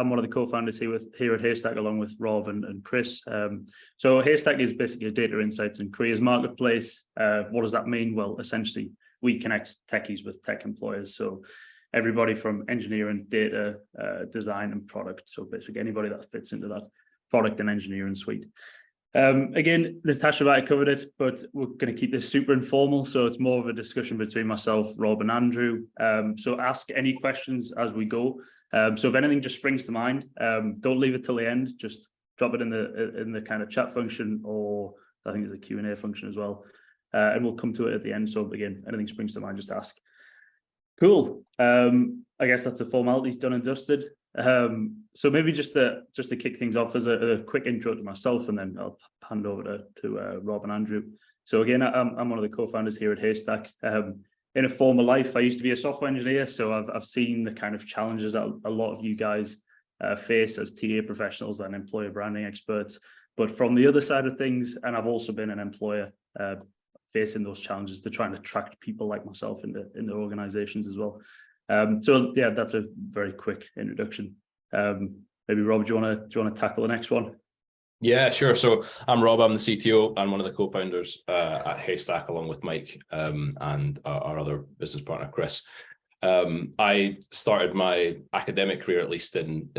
I'm one of the co-founders here at Haystack, along with Rob and Chris. So Haystack is basically a data insights and careers marketplace. What does that mean? Well, essentially, we connect techies with tech employers. So everybody from engineering, data, design, and product. So basically anybody that fits into that product and engineering suite. Again, Natasha, I covered it, but we're going to keep this super informal. So it's more of a discussion between myself, Rob, and Andrew. So ask any questions as we go. So if anything just springs to mind, don't leave it till the end. Just drop it in the kind of chat function, or I think there's a Q&A function as well. And we'll come to it at the end. So again, anything springs to mind, just ask. Cool. I guess that's the formalities done and dusted. So maybe just to kick things off as a quick intro to myself, and then I'll hand over to Rob and Andrew. So again, I'm one of the co-founders here at Haystack. In a former life, I used to be a software engineer, so I've seen the kind of challenges that a lot of you guys face as TA professionals and employer branding experts. But from the other side of things, and I've also been an employer facing those challenges to try and attract people like myself in their organizations as well. So yeah, that's a very quick introduction. Maybe Rob, do you want to tackle the next one? Yeah, sure. So I'm Rob. I'm the CTO. I'm one of the co-founders at Haystack, along with Mike and our other business partner, Chris. I started my academic career, at least in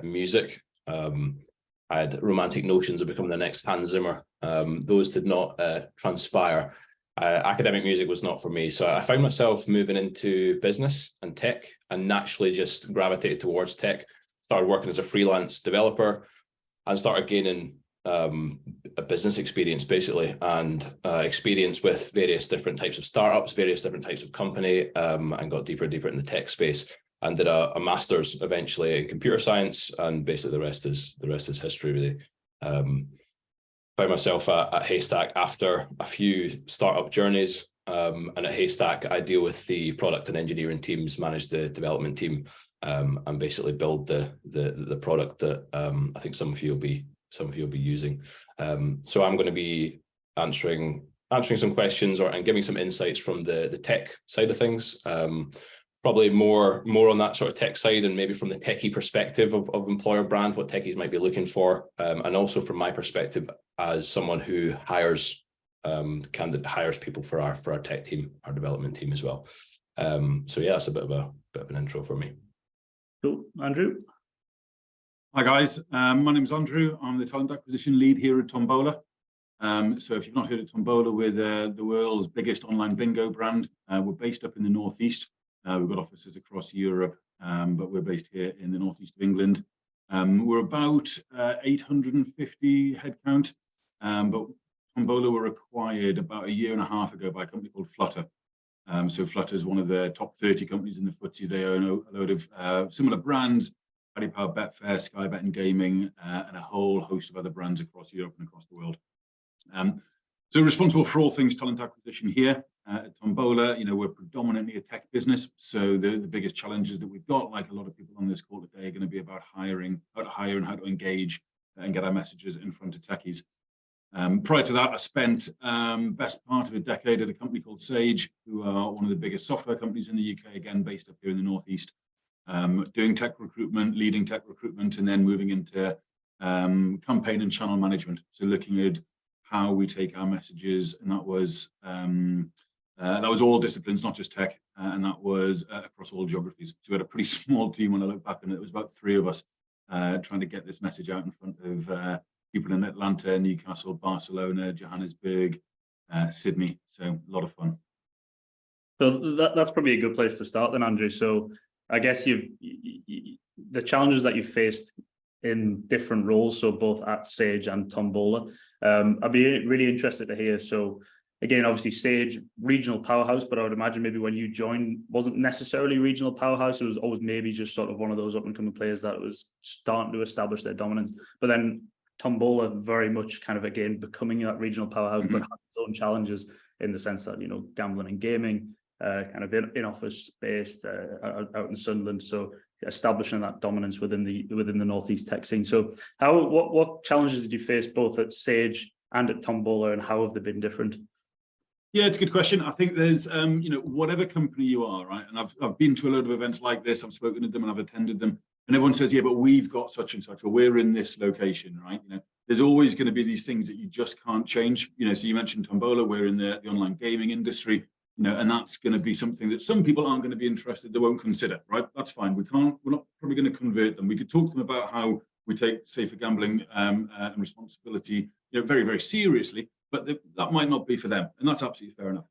music. I had romantic notions of becoming the next Hans Zimmer. Those did not transpire. Academic music was not for me. So I found myself moving into business and tech, and naturally just gravitated towards tech. Started working as a freelance developer and started gaining a business experience, basically, and experience with various different types of startups, various different types of company, and got deeper and deeper in the tech space, and did a master's eventually in computer science, and basically the rest is history, really. Found myself at Haystack after a few startup journeys, and at Haystack I deal with the product and engineering teams, manage the development team, and basically build the product that I think some of you will be using. So I'm going to be answering some questions and giving some insights from the tech side of things. Probably more on that sort of tech side, and maybe from the techie perspective of employer brand, what techies might be looking for, and also from my perspective as someone who hires people for our tech team, our development team as well. So yeah, that's a bit of an intro for me. Cool. Andrew. Hi guys, my name is Andrew. I'm the talent acquisition lead here at Tombola. So if you've not heard of Tombola, we're the world's biggest online bingo brand. We're based up in the Northeast. We've got offices across Europe, but we're based here in the Northeast of England. We're about 850 headcount, but Tombola were acquired about a year and a half ago by a company called Flutter. So Flutter is one of the top 30 companies in the FTSE. They own a load of similar brands, Paddy Power, Betfair, Sky Bet and Gaming, and a whole host of other brands across Europe and across the world. So responsible for all things talent acquisition here at Tombola. You know, we're predominantly a tech business, so the biggest challenges that we've got, like a lot of people on this call today, are going to be about hiring, how to hire and how to engage and get our messages in front of techies. Prior to that, I spent best part of a decade at a company called Sage, who are one of the biggest software companies in the UK, again based up here in the Northeast, doing tech recruitment, leading tech recruitment, and then moving into campaign and channel management. So looking at how we take our messages, and that was all disciplines, not just tech, and that was across all geographies. So we had a pretty small team when I look back, and it was about 3 of us trying to get this message out in front of people in Atlanta, Newcastle, Barcelona, Johannesburg, Sydney. So a lot of fun. So that's probably a good place to start then, Andrew. So I guess the challenges that you've faced in different roles, so both at Sage and Tombola. I'd be really interested to hear. So again, obviously Sage, regional powerhouse, but I would imagine maybe when you joined, wasn't necessarily regional powerhouse. It was always maybe just sort of one of those up and coming players that was starting to establish their dominance. But then Tombola very much kind of, again, becoming that regional powerhouse, but has its own challenges in the sense that, you know, gambling and gaming, kind of in office based out in Sunderland. So establishing that dominance within the Northeast tech scene. So what challenges did you face both at Sage and at Tombola, and how have they been different? Yeah, it's a good question. I think there's, you know, whatever company you are, right? And I've been to a load of events like this. I've spoken to them and I've attended them. and everyone says, yeah, but we've got such and such, or we're in this location, right? There's always going to be these things that you just can't change. So you mentioned Tombola, we're in the online gaming industry, and that's going to be something that some people aren't going to be interested, they won't consider, right? That's fine. We're not probably going to convert them. We could talk to them about how we take safer gambling and responsibility, very, very seriously, but that might not be for them. And that's absolutely fair enough.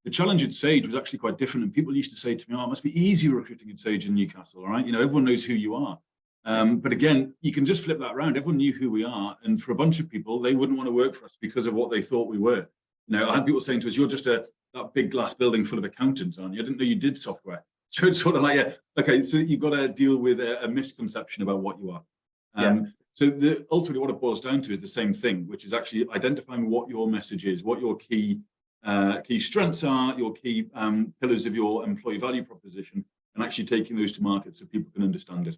The challenge at Sage was actually quite different. And people used to say to me, oh, it must be easy recruiting at Sage in Newcastle, all right? Everyone knows who you are. But again, you can just flip that around. Everyone knew who we are. And for a bunch of people, they wouldn't want to work for us because of what they thought we were. I had people saying to us, you're just that big glass building full of accountants, aren't you? I didn't know you did software. So it's sort of like, yeah, okay, so you've got to deal with a misconception about what you are. So ultimately what it boils down to is the same thing, which is actually identifying what your message is, what your key strengths are, your key pillars of your employee value proposition, and actually taking those to market so people can understand it.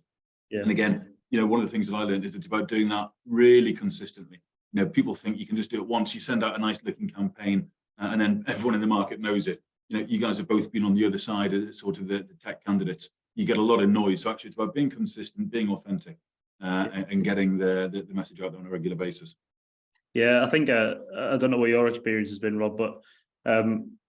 And again, one of the things that I learned is it's about doing that really consistently. People think you can just do it once, you send out a nice looking campaign, and then everyone in the market knows it. You guys have both been on the other side of sort of the tech candidates. You get a lot of noise. So actually it's about being consistent, being authentic, and getting the message out there on a regular basis. Yeah, I think, I don't know what your experience has been, Rob, but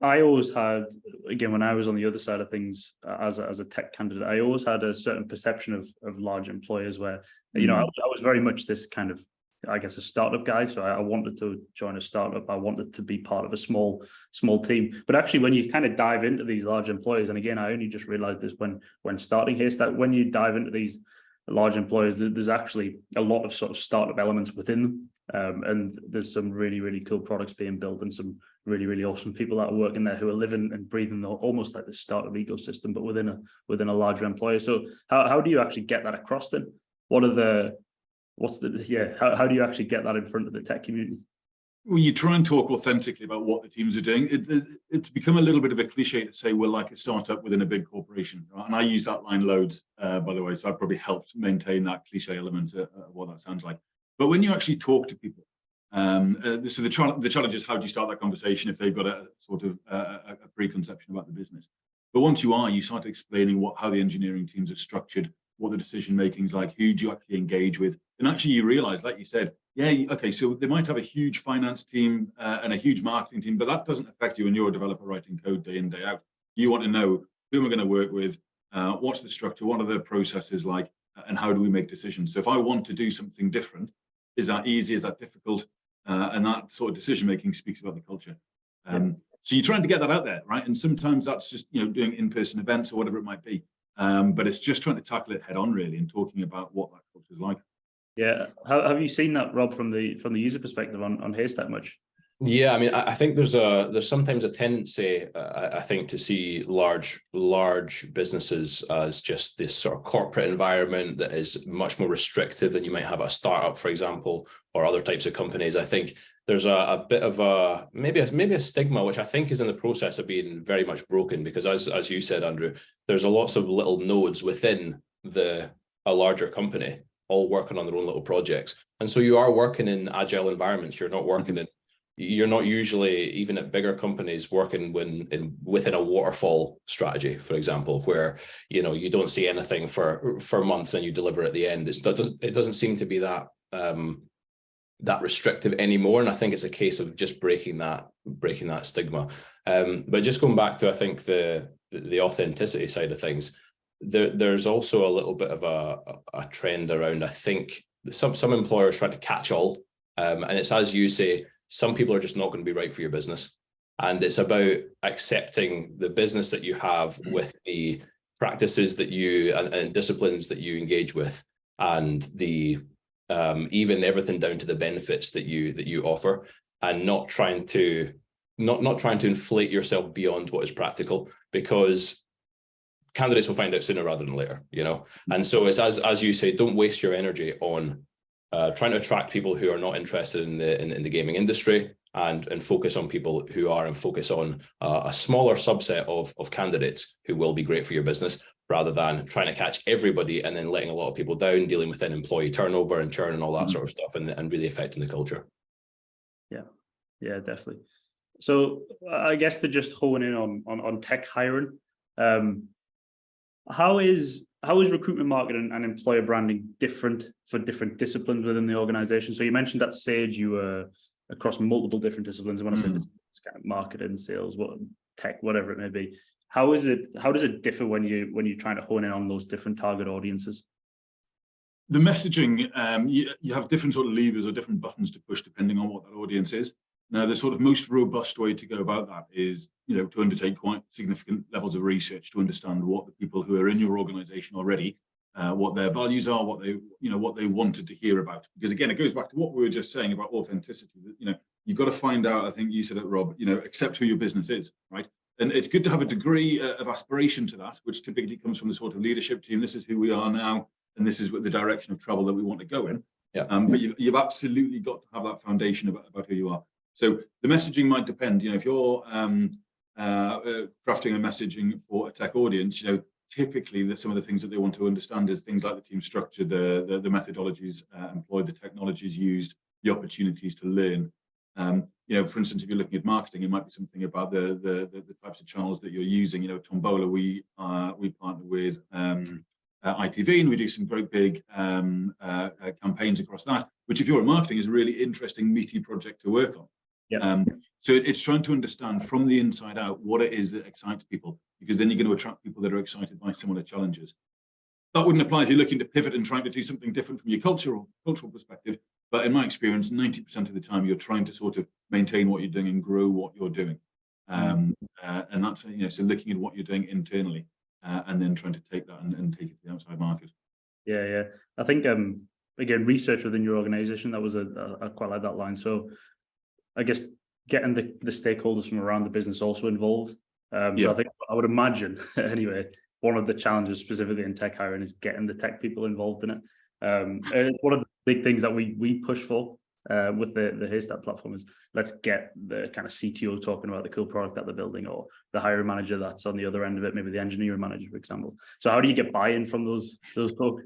I always had, again, when I was on the other side of things as a tech candidate, I always had a certain perception of large employers where, I was very much this kind of, I guess, a startup guy. So I wanted to join a startup. I wanted to be part of a small team. But actually, when you kind of dive into these large employers, and again, I only just realized this when starting Haystack, when you dive into these large employers, there's actually a lot of sort of startup elements within them. And there's some really, really cool products being built and some really, really awesome people that are working there who are living and breathing almost like the startup ecosystem, but within a larger employer. So how do you actually get that across then? How do you actually get that in front of the tech community? Well, you try and talk authentically about what the teams are doing. It's become a little bit of a cliche to say we're like a startup within a big corporation, right? And I use that line loads, by the way, so I probably helped maintain that cliche element of what that sounds like. But when you actually talk to people, so the challenge is how do you start that conversation if they've got a sort of a preconception about the business. But once you start explaining how the engineering teams are structured, what the decision making is like, who do you actually engage with, and actually you realize, like you said, okay, so they might have a huge finance team and a huge marketing team, but that doesn't affect you when you're a developer writing code day in, day out. You want to know who am I going to work with, what's the structure, what are the processes like, and how do we make decisions? So if I want to do something different, is that easy, is that difficult? And that sort of decision making speaks about the culture. So you're trying to get that out there, right? And sometimes that's just doing in-person events or whatever it might be. But it's just trying to tackle it head on, really, and talking about what that culture is like. Yeah, have you seen that, Rob, from the user perspective on Haystack much? Yeah, I mean, I think there's sometimes a tendency, I think, to see large businesses as just this sort of corporate environment that is much more restrictive than you might have at a startup, for example, or other types of companies. I think there's a bit of maybe a stigma, which I think is in the process of being very much broken, because as you said, Andrew, there's lots of little nodes within a larger company, all working on their own little projects. And so you are working in agile environments. You're not usually, even at bigger companies, working within a waterfall strategy, for example, where you don't see anything for months and you deliver at the end. It doesn't seem to be that restrictive anymore, and I think it's a case of just breaking that stigma. But just going back to, I think, the authenticity side of things, there's also a little bit of a trend around, I think, some employers trying to catch all, and it's, as you say, some people are just not going to be right for your business. And it's about accepting the business that you have with the practices that you and disciplines that you engage with, and the even everything down to the benefits that you offer, and not trying to inflate yourself beyond what is practical, because candidates will find out sooner rather than later, And so it's, as you say, don't waste your energy on trying to attract people who are not interested in the gaming industry, and focus on people who are, and focus on a smaller subset of candidates who will be great for your business, rather than trying to catch everybody and then letting a lot of people down, dealing with then employee turnover and churn and all that sort of stuff, and really affecting the culture. Yeah, definitely. So I guess to just hone in on tech hiring, how is how is recruitment marketing and employer branding different for different disciplines within the organization? So you mentioned that Sage, you were across multiple different disciplines. And when I say this kind of marketing, sales, tech, whatever it may be, how does it differ when you're trying to hone in on those different target audiences? The messaging, you have different sort of levers or different buttons to push depending on what that audience is. Now, the sort of most robust way to go about that is, to undertake quite significant levels of research to understand what the people who are in your organization already, what their values are, what they wanted to hear about. Because again, it goes back to what we were just saying about authenticity. That, you've got to find out. I think you said it, Rob. Accept who your business is, right? And it's good to have a degree of aspiration to that, which typically comes from the sort of leadership team. This is who we are now, and this is the direction of travel that we want to go in. Yeah. But you've absolutely got to have that foundation about who you are. So the messaging might depend. If you're crafting a messaging for a tech audience, typically some of the things that they want to understand is things like the team structure, the methodologies employed, the technologies used, the opportunities to learn. For instance, if you're looking at marketing, it might be something about the types of channels that you're using. Tombola, we partner with ITV, and we do some very big campaigns across that, which if you're in marketing is a really interesting, meaty project to work on. Yeah. So it's trying to understand from the inside out what it is that excites people, because then you're going to attract people that are excited by similar challenges. That wouldn't apply if you're looking to pivot and trying to do something different from your cultural perspective. But in my experience, 90% of the time, you're trying to sort of maintain what you're doing and grow what you're doing. And that's, so looking at what you're doing internally and then trying to take that and take it to the outside market. Yeah. I think, again, research within your organization, that was I quite like that line. So I guess getting the stakeholders from around the business also involved. So I think I would imagine, anyway, one of the challenges specifically in tech hiring is getting the tech people involved in it. And one of the big things that we push for with the Haystack platform is let's get the kind of CTO talking about the cool product that they're building, or the hiring manager that's on the other end of it, maybe the engineering manager, for example. So how do you get buy-in from those folks?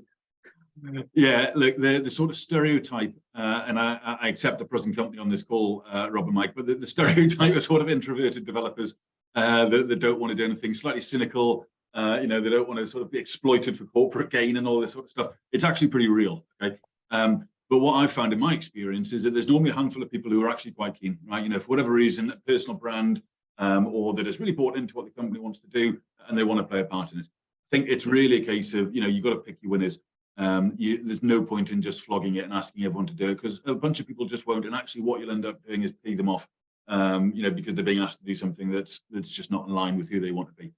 Yeah, look, the sort of stereotype, and I accept the present company on this call, Rob and Mike, but the stereotype of sort of introverted developers that don't want to do anything, slightly cynical, they don't want to sort of be exploited for corporate gain and all this sort of stuff. It's actually pretty real, okay? But what I've found in my experience is that there's normally a handful of people who are actually quite keen, right? For whatever reason, a personal brand, or that has really bought into what the company wants to do, and they want to play a part in it. I think it's really a case of, you've got to pick your winners. There's no point in just flogging it and asking everyone to do it, because a bunch of people just won't. And actually what you'll end up doing is pay them off, because they're being asked to do something that's just not in line with who they want to be.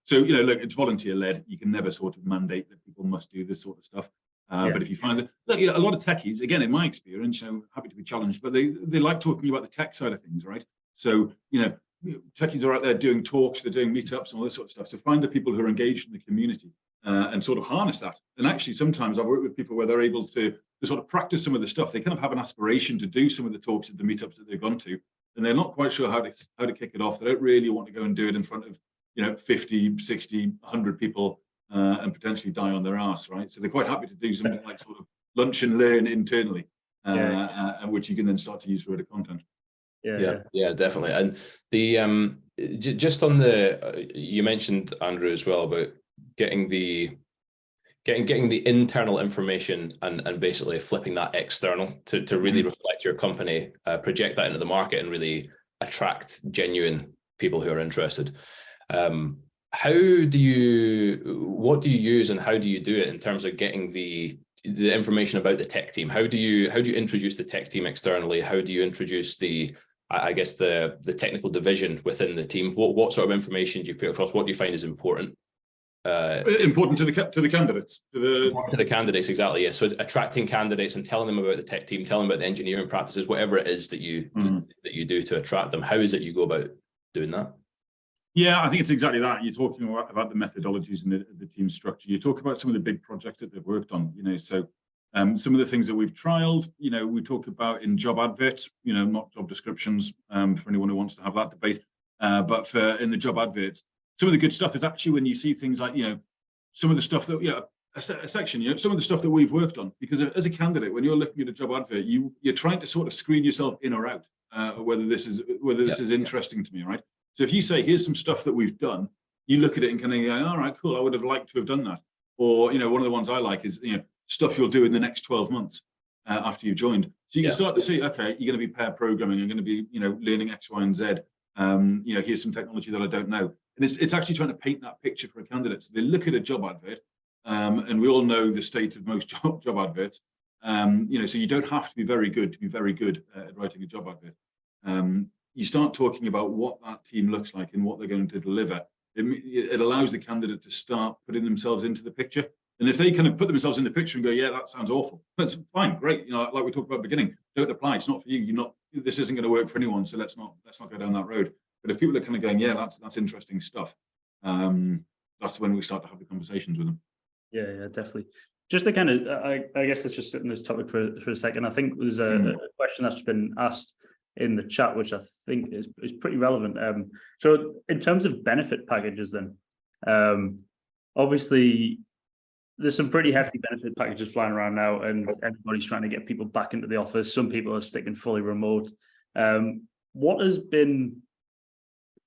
So, look, it's volunteer led. You can never sort of mandate that people must do this sort of stuff. But if you find that, look, a lot of techies, again, in my experience, happy to be challenged, but they like talking about the tech side of things, right? So, techies are out there doing talks, they're doing meetups and all this sort of stuff. So find the people who are engaged in the community and sort of harness that. And actually, sometimes I've worked with people where they're able to sort of practice some of the stuff. They kind of have an aspiration to do some of the talks at the meetups that they've gone to, and they're not quite sure how to kick it off. They don't really want to go and do it in front of 50, 60, 100 people and potentially die on their ass, right? So they're quite happy to do something like sort of lunch and learn internally, and which you can then start to use for other content. Yeah, definitely. And the just on the you mentioned, Andrew, as well, about getting the internal information and basically flipping that external to really reflect your company, project that into the market, and really attract genuine people who are interested. What do you use and how do you do it in terms of getting the information about the tech team? How do you introduce the tech team externally? How do you introduce the technical division within the team? What sort of information do you put across? What do you find is important? Important to the candidates. To the candidates, exactly. Yeah. So attracting candidates and telling them about the tech team, telling them about the engineering practices, whatever it is that you do to attract them. How is it you go about doing that? Yeah, I think it's exactly that. You're talking about the methodologies and the team structure. You talk about some of the big projects that they've worked on. So some of the things that we've trialed. We talk about in job adverts. Not job descriptions for anyone who wants to have that debate. But in the job adverts, some of the good stuff is actually when you see things like some of the stuff that a section. Some of the stuff that we've worked on. Because as a candidate, when you're looking at a job advert, you're trying to sort of screen yourself in or out, whether this is interesting to me, right? So if you say, here's some stuff that we've done, you look at it and kind of go, all right, cool, I would have liked to have done that. Or, one of the ones I like is, stuff you'll do in the next 12 months after you've joined. So you can start to see, okay, you're going to be pair programming, you're going to be, learning X, Y, and Z. Here's some technology that I don't know. And it's actually trying to paint that picture for a candidate. So they look at a job advert, and we all know the state of most job adverts. So you don't have to be very good at writing a job advert. You start talking about what that team looks like and what they're going to deliver. It allows the candidate to start putting themselves into the picture. And if they kind of put themselves in the picture and go, yeah, that sounds awful, that's fine, great. Like we talked about at the beginning, don't apply. It's not for you. This isn't going to work for anyone. So let's not go down that road. But if people are kind of going, yeah, that's interesting stuff, that's when we start to have the conversations with them. Yeah, definitely. Just to kind of, I guess let's just sit on this topic for a second. I think there's a question that's been asked in the chat, which I think is pretty relevant. So in terms of benefit packages then, obviously there's some pretty hefty benefit packages flying around now, and everybody's trying to get people back into the office. Some people are sticking fully remote.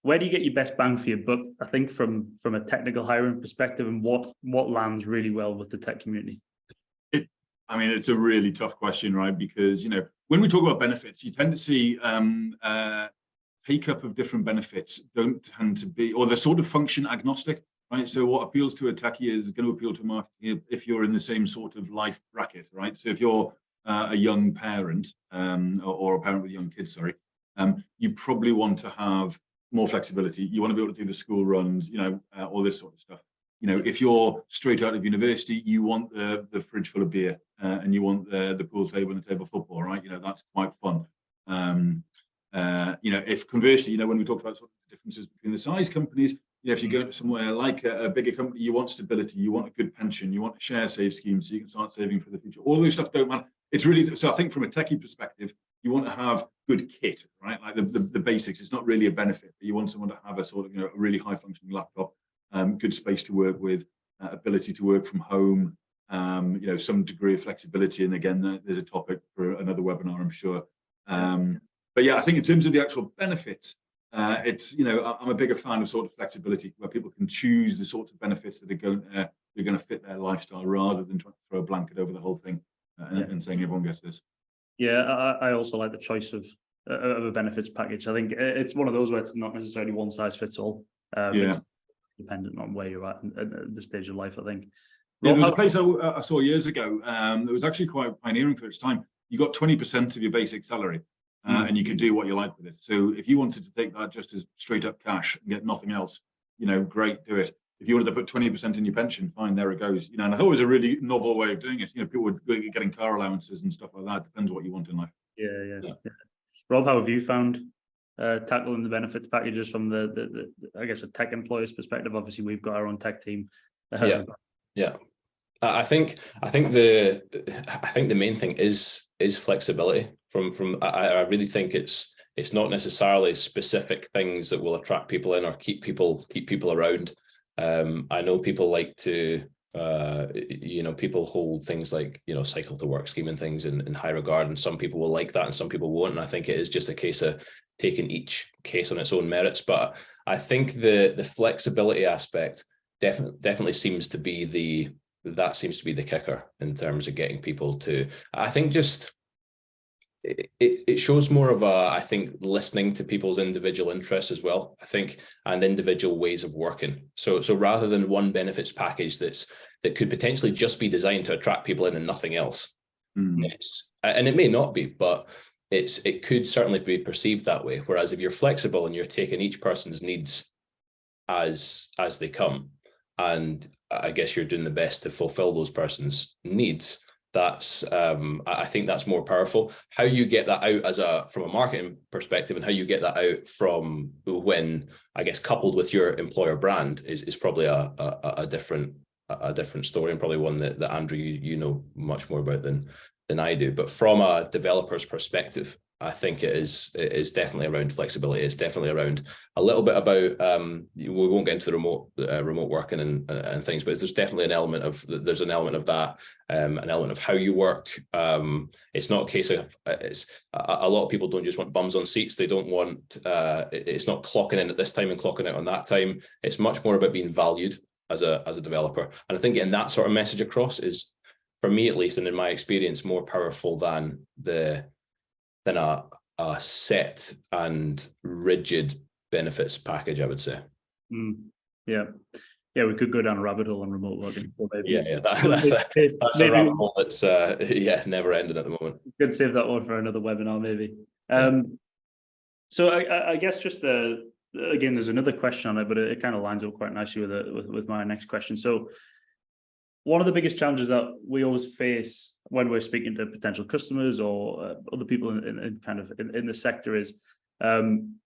Where do you get your best bang for your buck, I think, from a technical hiring perspective, and what lands really well with the tech community? It's a really tough question, right? Because, when we talk about benefits, you tend to see take up of different benefits don't tend to be, or they're sort of function agnostic, right? So what appeals to a techie is going to appeal to marketing if you're in the same sort of life bracket, right? So if you're a young parent or a parent with young kids, you probably want to have more flexibility. You want to be able to do the school runs, all this sort of stuff. If you're straight out of university, you want the fridge full of beer and you want the pool table and the table football, right? That's quite fun. If conversely, when we talk about sort of the differences between the size companies, if you go to somewhere like a bigger company, you want stability, you want a good pension, you want a share save scheme so you can start saving for the future. All of those stuff don't matter. It's really, so I think from a techie perspective, you want to have good kit, right? Like the basics. It's not really a benefit, but you want someone to have a sort of, a really high functioning laptop, good space to work with, ability to work from home, some degree of flexibility. And again, there's a topic for another webinar, I'm sure. But yeah, I think in terms of the actual benefits, I'm a bigger fan of sort of flexibility where people can choose the sorts of benefits that are going to fit their lifestyle rather than trying to throw a blanket over the whole thing and saying everyone gets this. Yeah, I also like the choice of a benefits package. I think it's one of those where it's not necessarily one size fits all. It's dependent on where you're at the stage of life, I think. Yeah, there was a place I saw years ago that was actually quite pioneering for its time. You got 20% of your basic salary and you could do what you like with it. So if you wanted to take that just as straight up cash and get nothing else, great, do it. If you wanted to put 20% in your pension, fine, there it goes. And I thought it was a really novel way of doing it. People were getting car allowances and stuff like that. Depends what you want in life. Yeah. Rob, how have you found tackling the benefits packages from the I guess a tech employer's perspective? Obviously, we've got our own tech team. Yeah. I think the main thing is flexibility. I really think it's not necessarily specific things that will attract people in or keep people around. I know people like to people hold things like cycle to work scheme and things in high regard, and some people will like that and some people won't. And I think it is just a case of taking each case on its own merits. But I think the flexibility aspect definitely seems to be the kicker in terms of getting people to, I think, just it shows more of listening to people's individual interests as well, I think, and individual ways of working. So rather than one benefits package that could potentially just be designed to attract people in and nothing else. And it may not be, but it could certainly be perceived that way. Whereas if you're flexible and you're taking each person's needs as they come, and I guess you're doing the best to fulfill those person's needs, that's I think that's more powerful. How you get that out from a marketing perspective, and how you get that out from when, I guess, coupled with your employer brand is probably a different story, and probably one that Andrew you know much more about than I do. But from a developer's perspective, I think it is definitely around flexibility. It's definitely around a little bit about we won't get into the remote working and things, but there's definitely an element of that, an element of how you work. It's not a case of it's a lot of people don't just want bums on seats. They don't want it's not clocking in at this time and clocking out on that time. It's much more about being valued as a developer. And I think getting that sort of message across is, for me at least, and in my experience, more powerful than a set and rigid benefits package, I would say. Yeah, we could go down a rabbit hole on remote working. So maybe, that's a rabbit hole that's never ending at the moment. Could save that one for another webinar, maybe. So I guess just again, there's another question on it, but it kind of lines up quite nicely with my next question. So one of the biggest challenges that we always face when we're speaking to potential customers or other people in the sector is, I'm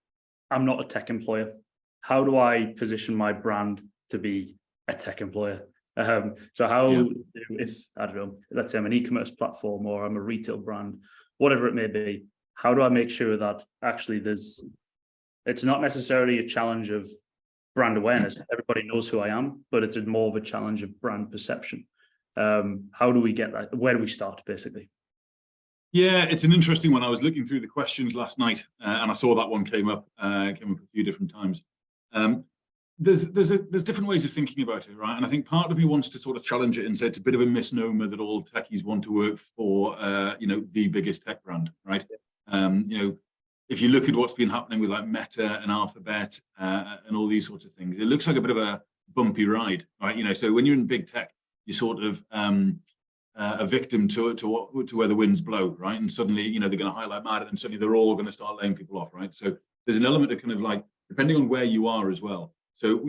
not a tech employer. How do I position my brand to be a tech employer? So how, if, I don't know, let's say I'm an e-commerce platform or I'm a retail brand, whatever it may be, how do I make sure that actually it's not necessarily a challenge of brand awareness. Everybody knows who I am, but it's more of a challenge of brand perception. How do we get that? Where do we start, basically? Yeah, it's an interesting one. I was looking through the questions last night, and I saw that one came up a few different times. There's different ways of thinking about it, right? And I think part of me wants to sort of challenge it and say it's a bit of a misnomer that all techies want to work for, the biggest tech brand, right? If you look at what's been happening with like Meta and Alphabet and all these sorts of things, it looks like a bit of a bumpy ride, right? So when you're in big tech, you're sort of a victim to where the winds blow, right? And suddenly, they're going to highlight Meta, and suddenly they're all going to start laying people off, right? So there's an element of kind of like, depending on where you are as well. So,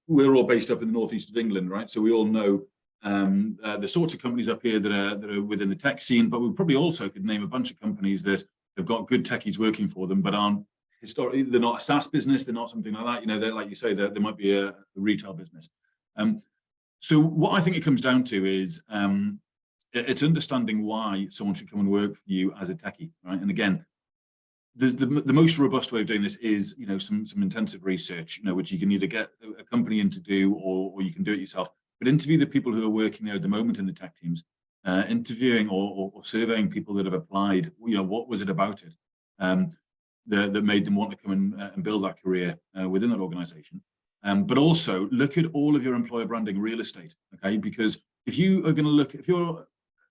we're all based up in the northeast of England, right? So we all know the sorts of companies up here that are within the tech scene, but we probably also could name a bunch of companies that have got good techies working for them, but aren't historically, they're not a SaaS business, they're not something like that. They're, like you say, there might be a retail business. So what I think it comes down to is it's understanding why someone should come and work for you as a techie, right? And again, the most robust way of doing this is, some intensive research, which you can either get a company in to do or you can do it yourself. But interview the people who are working there at the moment in the tech teams. Interviewing or surveying people that have applied, what was it about it that made them want to come and build that career within that organization. But also look at all of your employer branding real estate, okay? Because if you are going to if you're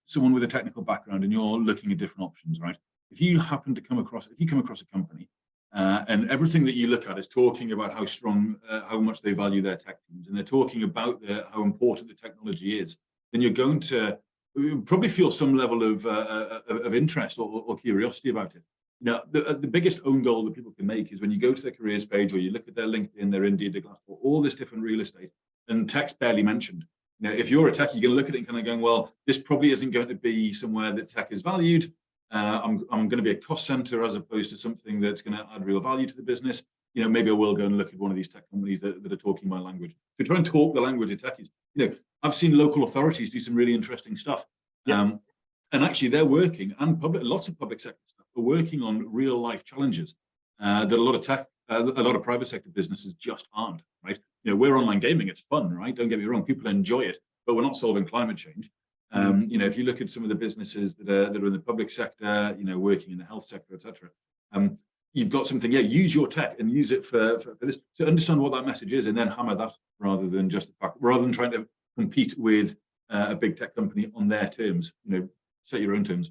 someone with a technical background and you're looking at different options, right? If you come across a company and everything that you look at is talking about how much they value their tech teams, and they're talking about how important the technology is, then you're going to probably feel some level of interest or curiosity about it. The biggest own goal that people can make is when you go to their careers page or you look at their LinkedIn, their Indeed, their Glassdoor, all this different real estate, and tech's barely mentioned. If you're a tech, you're going to look at it and kind of going, well, this probably isn't going to be somewhere that tech is valued. I'm going to be a cost center as opposed to something that's going to add real value to the business. Maybe I will go and look at one of these tech companies that are talking my language. So try and talk the language of techies. I've seen local authorities do some really interesting stuff. Yeah. And actually they're working, and lots of public sector stuff are working on real life challenges that a lot of private sector businesses just aren't, right? We're online gaming, it's fun, right? Don't get me wrong, people enjoy it, but we're not solving climate change. If you look at some of the businesses that are in the public sector, working in the health sector, etc., you've got something, use your tech and use it for this. So understand what that message is and then hammer that rather than trying to compete with a big tech company on their terms. Set your own terms.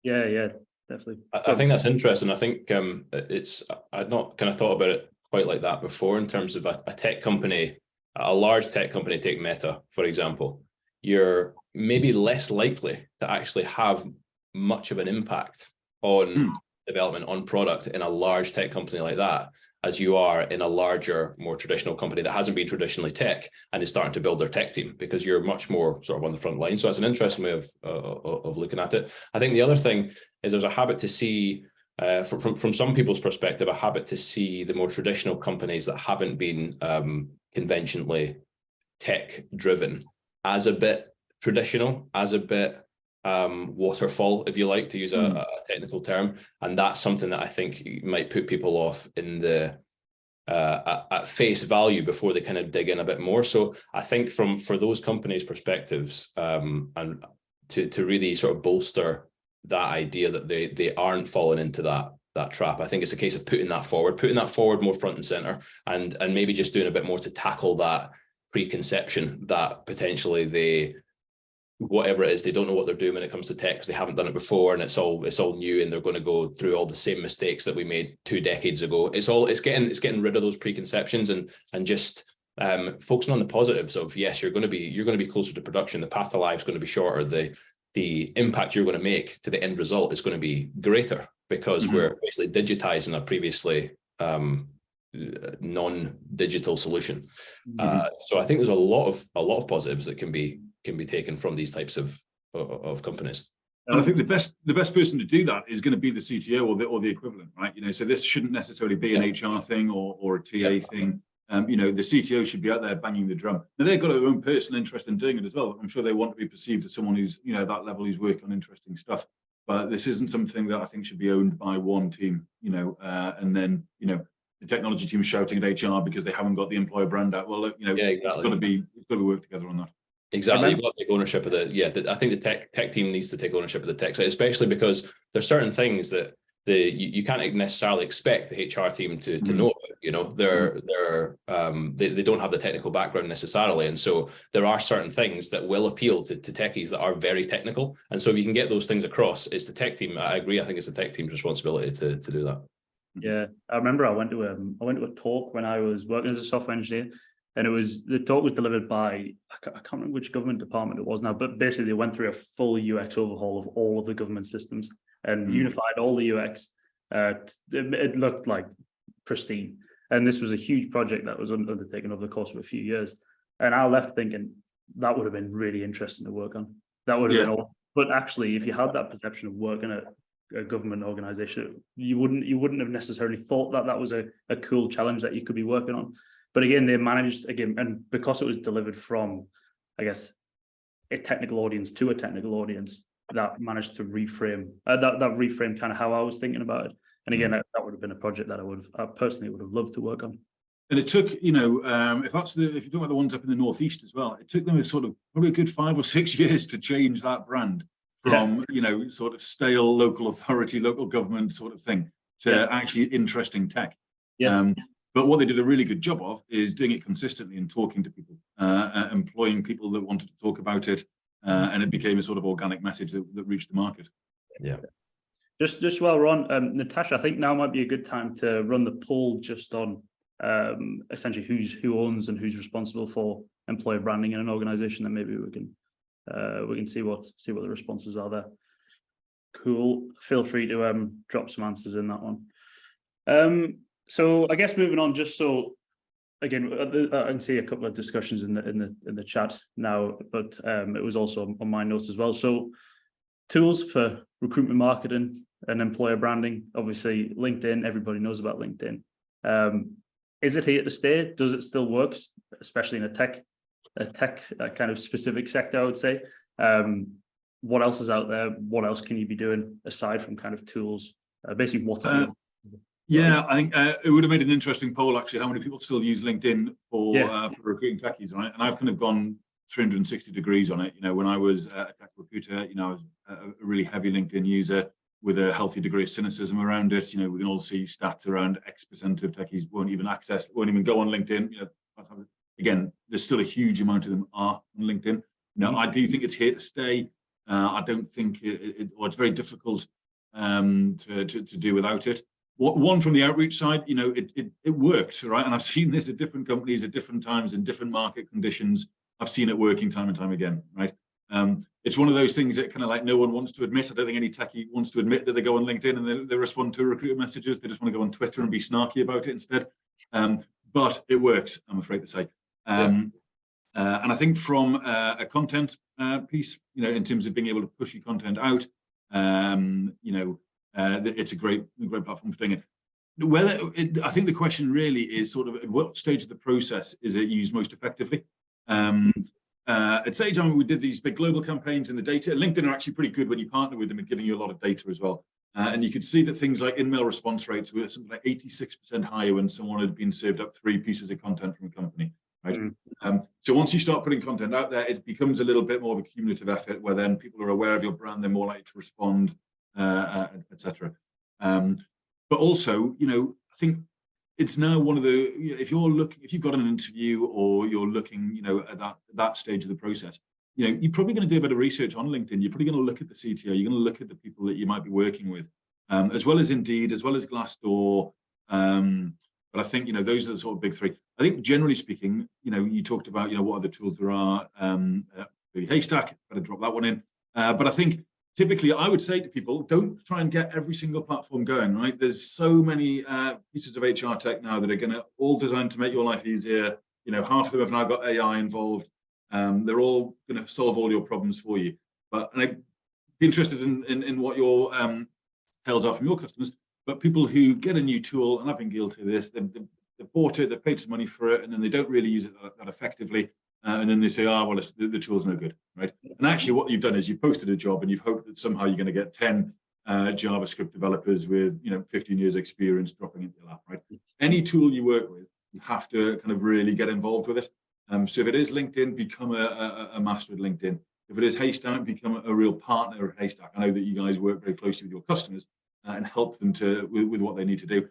Yeah, definitely. I think that's interesting. I think I'd not kind of thought about it quite like that before in terms of a tech company, a large tech company, take Meta, for example. You're maybe less likely to actually have much of an impact on development, on product in a large tech company like that, as you are in a larger, more traditional company that hasn't been traditionally tech and is starting to build their tech team, because you're much more sort of on the front line. So that's an interesting way of looking at it. I think the other thing is there's a habit to see, from some people's perspective, a habit to see the more traditional companies that haven't been conventionally tech driven as a bit traditional, as a bit waterfall, if you like, to use a technical term, and that's something that I think might put people off in the at face value before they kind of dig in a bit more. So I think for those companies' perspectives, and to really sort of bolster that idea that they aren't falling into that trap, I think it's a case of putting that forward more front and center, and maybe just doing a bit more to tackle that preconception that potentially whatever it is, they don't know what they're doing when it comes to tech because they haven't done it before, and it's all new, and they're going to go through all the same mistakes that we made 2 decades ago. It's getting rid of those preconceptions and just focusing on the positives of, yes, you're going to be closer to production. The path to life is going to be shorter. The impact you're going to make to the end result is going to be greater because we're basically digitizing a previously non-digital solution. So I think there's a lot of positives that can be taken from these types of companies. And I think the best person to do that is going to be the CTO or the equivalent, right? So this shouldn't necessarily be an HR thing or a TA thing. The CTO should be out there banging the drum. Now they've got their own personal interest in doing it as well. I'm sure they want to be perceived as someone who's, that level, who's working on interesting stuff. But this isn't something that I think should be owned by one team, and then, the technology team is shouting at HR because they haven't got the employer brand out. Well, exactly. It's got to be work together on that. Exactly, you've got to take ownership of I think the tech team needs to take ownership of the tech side, especially because there's certain things that you can't necessarily expect the HR team to know about. They don't have the technical background necessarily, and so there are certain things that will appeal to techies that are very technical. And so if you can get those things across, it's the tech team. I agree. I think it's the tech team's responsibility to do that. Yeah, I remember I went to a talk when I was working as a software engineer. And the talk was delivered by, I can't remember which government department it was now, but basically they went through a full UX overhaul of all of the government systems and unified all the UX. It looked like pristine. And this was a huge project that was undertaken over the course of a few years. And I left thinking that would have been really interesting to work on. That would have been all. But actually, if you had that perception of working at a government organization, you wouldn't have necessarily thought that was a cool challenge that you could be working on. But again, they managed, and because it was delivered from, I guess, a technical audience to a technical audience, that managed to reframe, that reframed kind of how I was thinking about it. And again, that would have been a project that I personally would have loved to work on. And it took, if you talk about the ones up in the Northeast as well, it took them probably a good 5 or 6 years to change that brand from, sort of stale local authority, local government sort of thing to actually interesting tech. Yeah. But what they did a really good job of is doing it consistently and talking to people, employing people that wanted to talk about it, and it became a sort of organic message that reached the market. Yeah. Just while we're on, Natasha, I think now might be a good time to run the poll just on essentially who owns and who's responsible for employer branding in an organization, and maybe we can see what the responses are there. Cool. Feel free to drop some answers in that one. So I guess moving on, just so again, I can see a couple of discussions in the chat now, but it was also on my notes as well. So tools for recruitment marketing and employer branding, obviously LinkedIn, everybody knows about LinkedIn. Is it here to stay? Does it still work, especially in a tech kind of specific sector, I would say? What else is out there? What else can you be doing aside from kind of tools? Basically, what's Yeah, I think it would have made an interesting poll, actually, how many people still use LinkedIn for recruiting techies, right? And I've kind of gone 360 degrees on it. When I was a tech recruiter, I was a really heavy LinkedIn user with a healthy degree of cynicism around it. We can all see stats around X% of techies won't even go on LinkedIn. Again, there's still a huge amount of them are on LinkedIn. I do think it's here to stay. I don't think it's very difficult to do without it. One from the outreach side, it works, right? And I've seen this at different companies at different times in different market conditions. I've seen it working time and time again, right? It's one of those things that kind of like no one wants to admit. I don't think any techie wants to admit that they go on LinkedIn and they respond to recruiter messages. They just want to go on Twitter and be snarky about it instead. But it works, I'm afraid to say. And I think from a content piece, in terms of being able to push your content out, it's a great platform for doing it. I think the question really is sort of at what stage of the process is it used most effectively? at Sage, we did these big global campaigns, and the data, LinkedIn are actually pretty good when you partner with them and giving you a lot of data as well. And you could see that things like in-mail response rates were something like 86% higher when someone had been served up 3 pieces of content from a company, right? So once you start putting content out there, it becomes a little bit more of a cumulative effort where then people are aware of your brand, they're more likely to respond, etc. But also, I think it's now one of the, if you've got an interview or you're looking, at that stage of the process, you're probably going to do a bit of research on LinkedIn. You're probably going to look at the CTO. You're going to look at the people that you might be working with, as well as Indeed, as well as Glassdoor. But I think, those are the sort of big 3. I think generally speaking, you talked about, what other tools there are. Haystack, better drop that one in. But I think typically I would say to people, don't try and get every single platform going, right? There's so many pieces of HR tech now that are going to all designed to make your life easier. Half of them have now got AI involved. They're all going to solve all your problems for you. And I'd be interested in what your tales are from your customers. But people who get a new tool, and I've been guilty of this, they've bought it, they've paid some money for it, and then they don't really use it that effectively. And then they say, well, the tool's no good, right? And actually what you've done is you've posted a job and you've hoped that somehow you're going to get 10 JavaScript developers with 15 years experience dropping into your lap, right? Any tool you work with, you have to kind of really get involved with it. So if it is LinkedIn, become a master at LinkedIn. If it is Haystack, become a real partner of Haystack. I know that you guys work very closely with your customers and help them with what they need to do.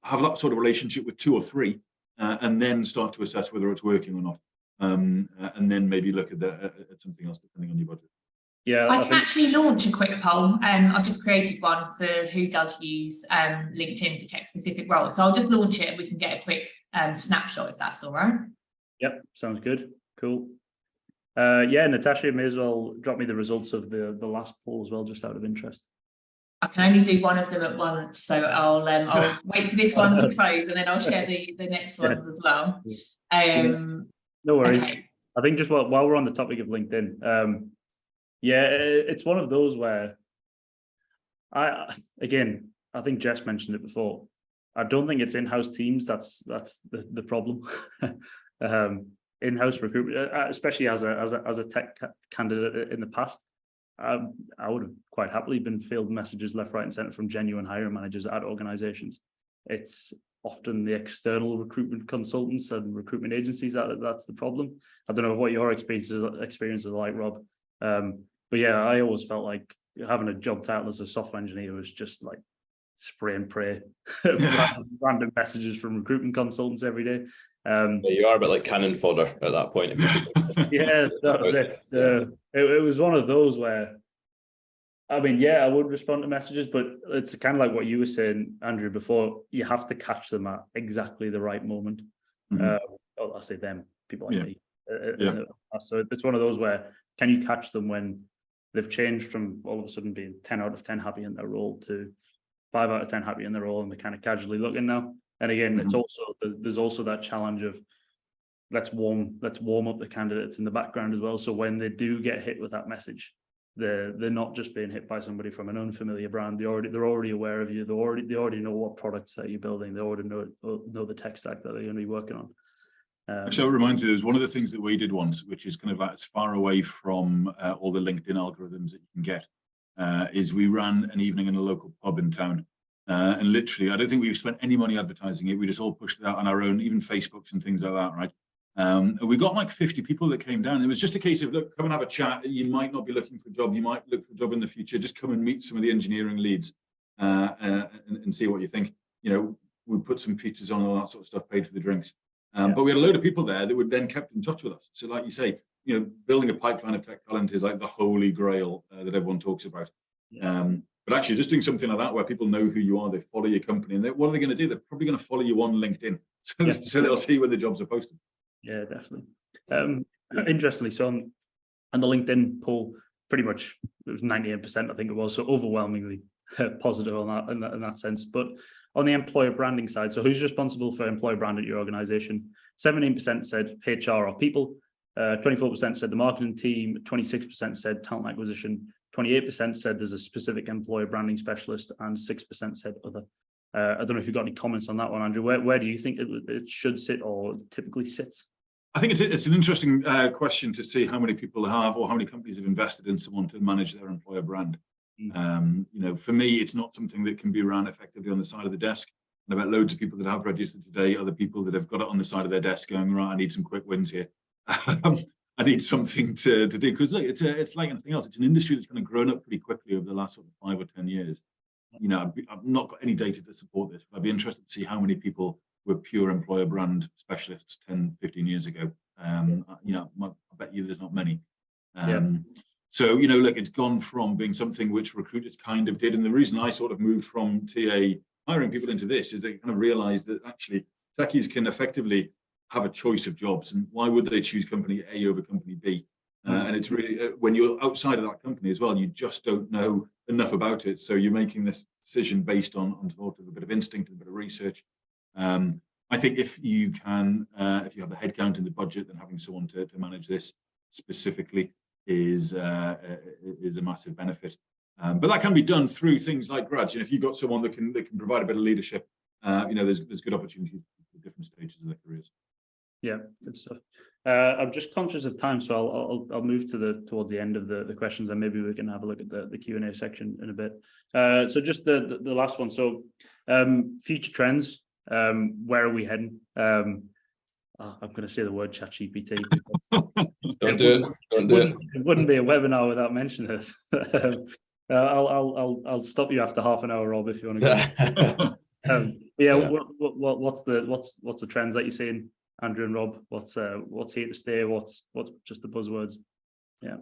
Have that sort of relationship with 2 or 3, and then start to assess whether it's working or not. And then maybe look at something else depending on your budget. Yeah, I can actually launch a quick poll. I've just created one for who does use LinkedIn for tech-specific roles. So I'll just launch it and we can get a quick snapshot if that's all right. Yep, sounds good. Cool. Yeah, Natasha, you may as well drop me the results of the last poll as well, just out of interest. I can only do one of them at once, so I'll wait for this one to close and then I'll share the next ones as well. No worries. Okay. I think just while we're on the topic of LinkedIn, yeah, it's one of those where I think Jess mentioned it before. I don't think it's in-house teams that's the problem. In-house recruitment, especially as a tech candidate in the past, I would have quite happily been fielding messages left, right, and centre from genuine hiring managers at organisations. It's often the external recruitment consultants and recruitment agencies that's the problem. I don't know what your experiences are like, Rob. But yeah, I always felt like having a job title as a software engineer was just like spray and pray, random messages from recruitment consultants every day. Yeah, you are a bit like cannon fodder at that point. Yeah, that was it. It was one of those where, I mean, yeah, I would respond to messages, but it's kind of like what you were saying, Andrew, before. You have to catch them at exactly the right moment. I say them, people like me. So it's one of those where, can you catch them when they've changed from all of a sudden being 10 out of 10 happy in their role to 5 out of 10 happy in their role, and they're kind of casually looking now. And again, there's also that challenge of let's warm up the candidates in the background as well. So when they do get hit with that message, they're not just being hit by somebody from an unfamiliar brand. They're already aware of you. They already know what products that you're building. They already know the tech stack that they're going to be working on. So it reminds me, there's one of the things that we did once, which is kind of like as far away from all the LinkedIn algorithms that you can get, is we ran an evening in a local pub in town. And literally, I don't think we spent any money advertising it. We just all pushed it out on our own, even Facebooks and things like that, right? And we got like 50 people that came down. It was just a case of, look, come and have a chat. You might not be looking for a job. You might look for a job in the future. Just come and meet some of the engineering leads and see what you think. We put some pizzas on and all that sort of stuff, paid for the drinks. But we had a load of people there that would then kept in touch with us. So like you say, building a pipeline of tech talent is like the holy grail that everyone talks about. But actually just doing something like that where people know who you are, they follow your company, and what are they going to do? They're probably going to follow you on LinkedIn. So they'll see when the jobs are posted. Yeah, definitely. Interestingly, so on the LinkedIn poll, pretty much it was 98%, I think it was, so overwhelmingly positive on that in that sense. But on the employer branding side, so who's responsible for employer brand at your organization? 17% said HR or people, 24% said the marketing team, 26% said talent acquisition, 28% said there's a specific employer branding specialist, and 6% said other. I don't know if you've got any comments on that one, Andrew. Where do you think it should sit or typically sits? I think it's an interesting question to see how many people have, or how many companies have invested in someone to manage their employer brand. For me, it's not something that can be run effectively on the side of the desk. And I bet loads of people that have registered today are the people that have got it on the side of their desk going, right, I need some quick wins here. I need something to do, because look, it's like anything else. It's an industry that's kind of grown up pretty quickly over the last sort of 5 or 10 years. I've not got any data to support this, but I'd be interested to see how many people were pure employer brand specialists 10, 15 years ago. I bet you there's not many. So, look, it's gone from being something which recruiters kind of did. And the reason I sort of moved from TA hiring people into this is they kind of realized that actually techies can effectively have a choice of jobs. And why would they choose company A over company B? And it's really, when you're outside of that company as well, you just don't know enough about it. So you're making this decision based on sort of a bit of instinct, a bit of research. I think if you have the headcount and the budget, then having someone to manage this specifically is a massive benefit. But that can be done through things like grads. If you've got someone that can provide a bit of leadership, there's good opportunities at different stages of their careers. Yeah, good stuff. I'm just conscious of time, so I'll move towards the end of the questions, and maybe we can have a look at the Q&A section in a bit. So just the last one. So future trends. Where are we heading? I'm going to say the word ChatGPT. Don't do it. It wouldn't be a webinar without mentioning it. I'll stop you after half an hour, Rob, if you want to go. What's the trends that you're seeing, Andrew and Rob? What's here to stay? What's just the buzzwords? Yeah.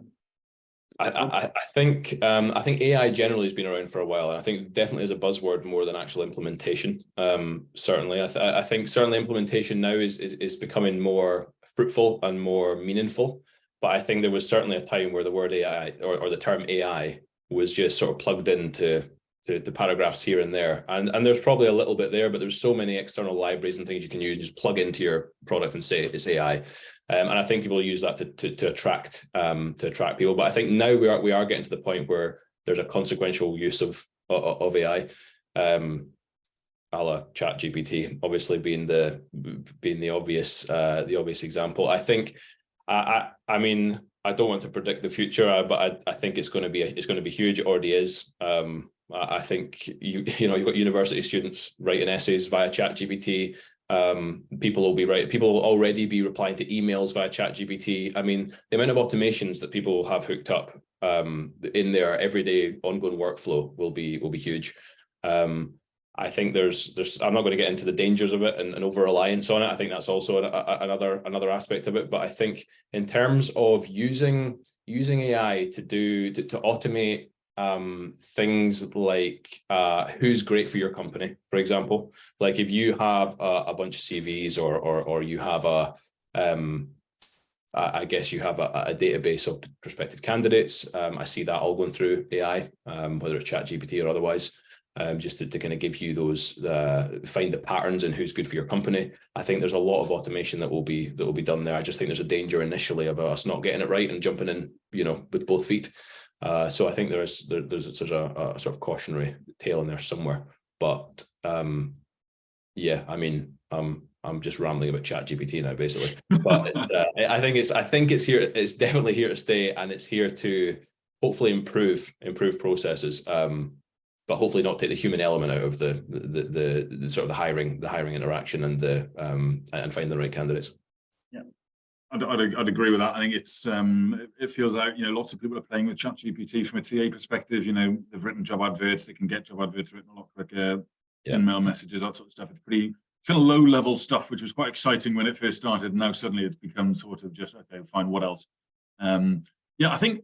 I think AI generally has been around for a while, and I think definitely is a buzzword more than actual implementation. Certainly, I think certainly implementation now is becoming more fruitful and more meaningful. But I think there was certainly a time where the word AI or the term AI was just sort of plugged into paragraphs here and there, and there's probably a little bit there, but there's so many external libraries and things you can use, just plug into your product and say it's AI. And I think people use that to attract people. But I think now we are getting to the point where there's a consequential use of AI, a la ChatGPT, obviously being the obvious example. I think I mean, I don't want to predict the future, but I think it's going to be huge. It already is. I think you've got university students writing essays via ChatGPT. People will already be replying to emails via ChatGPT. I mean, the amount of automations that people have hooked up in their everyday ongoing workflow will be huge. I think there's I'm not going to get into the dangers of it and over reliance on it. I think that's also another aspect of it. But I think in terms of using AI to automate things like who's great for your company, for example, like if you have a bunch of CVs or you have I guess you have a database of prospective candidates. I see that all going through AI, whether it's ChatGPT or otherwise. Just to kind of give you those, find the patterns and who's good for your company. I think there's a lot of automation that will be done there. I just think there's a danger initially about us not getting it right and jumping in, with both feet. So I think there's a sort of cautionary tale in there somewhere. But yeah, I mean, I'm just rambling about ChatGPT now, basically. But I think it's here. It's definitely here to stay, and it's here to hopefully improve processes. But hopefully not take the human element out of the sort of the hiring interaction and and finding the right candidates. Yeah, I'd agree with that. I think it feels like lots of people are playing with ChatGPT from a TA perspective. They've written job adverts. They can get job adverts written a lot quicker. Email messages, that sort of stuff. It's pretty kind of low level stuff, which was quite exciting when it first started. And now suddenly it's become sort of just okay, fine, what else? I think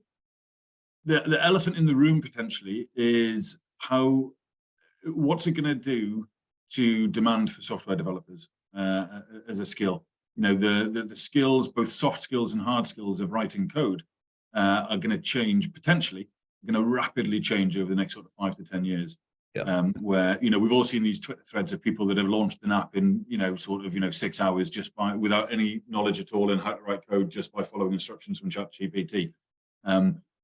the elephant in the room potentially is what's it going to do to demand for software developers as a skill? The skills, both soft skills and hard skills of writing code are going to change, potentially going to rapidly change over the next sort of 5 to 10 years. Yeah. Where we've all seen these Twitter threads of people that have launched an app in 6 hours just without any knowledge at all in how to write code, just by following instructions from ChatGPT.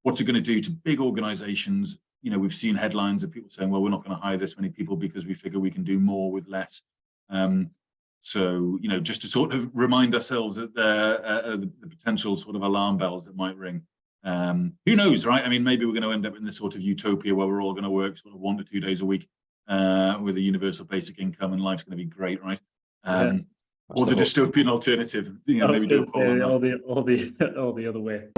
What's it going to do to big organizations? We've seen headlines of people saying, well, we're not going to hire this many people because we figure we can do more with less. So, you know, just to sort of remind ourselves that the potential sort of alarm bells that might ring. Who knows, right? I mean, maybe we're going to end up in this sort of utopia where we're all going to work sort of 1 to 2 days a week with a universal basic income, and life's going to be great, right? Or the dystopian alternative, you know, maybe do a poll on that. All the other way.